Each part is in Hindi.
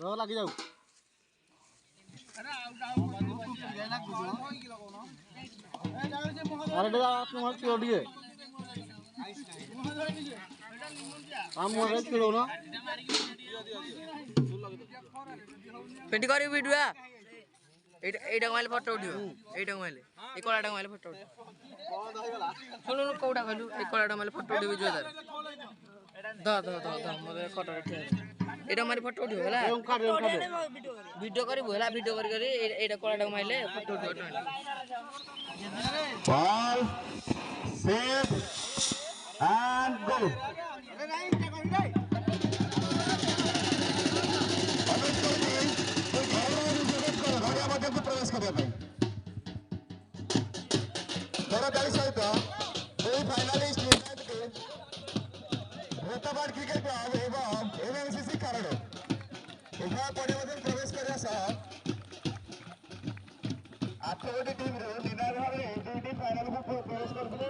रो लग जाऊ अरे दादा आपने मत छोड़ दिए हम मोबाइल खेलो ना पेटी करी वीडियो এইটা মাইলে ফটো উঠিব এইটা মাইলে এই কলাটা মাইলে ফটো উঠিব শুনো কোউটা কইলু এই কলাটা মাইলে ফটো উঠিব জয় দার দ মরে ফটো উঠে এইটা মাইলে ফটো উঠিব হলা ভিডিও করিব হলা ভিডিও করি করি এইটা কলাটা মাইলে ফটো উঠিব ball save and go प्रवेश करने सहित दुई फाइनालिस्ट भूतबाड़ क्रिकेट क्लब एवं एमएमसीसी कारण उभय पड़े प्रवेश करने सह 8 गोटी टीम निर्णायक भाव में दुईटी फाइनाल को प्रवेश करते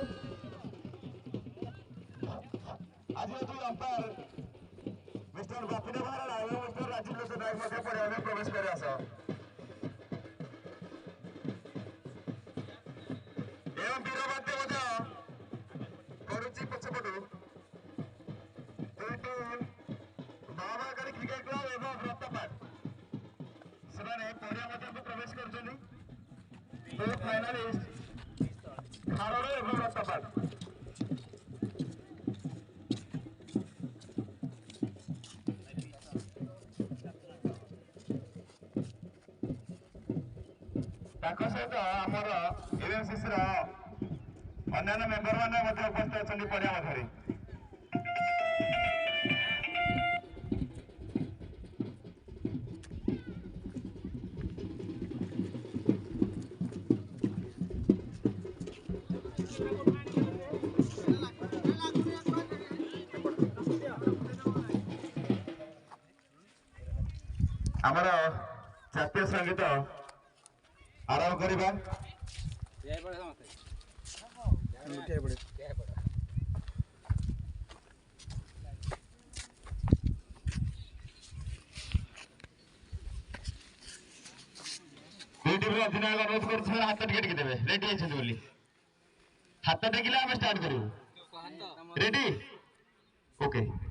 आज दुई अंपायर मिस्टर बापिना महाराणा और मिस्टर राजीव लोचन नायक पड़े प्रवेश करने सह एवं वीरवाद्य करुच्ची पछपटू दुईटी महाबागारी क्रिकेट क्लब एवं व्रतपाठ से प्रवेश कर फाइनालिस्ट खारोड़ एवं व्रतपाठ सहित आमर एमएमसीसी अन्य मेम्बर मैंने उपस्थित अच्छा पड़िया मध्य आमर जातीय संगीत आरंभ करवा अधिनायक अनुरोध कर हाथ टिके टिके देवे रेडी बोली हाथ टेकिले आम स्टार्ट करूँ रेडी ओके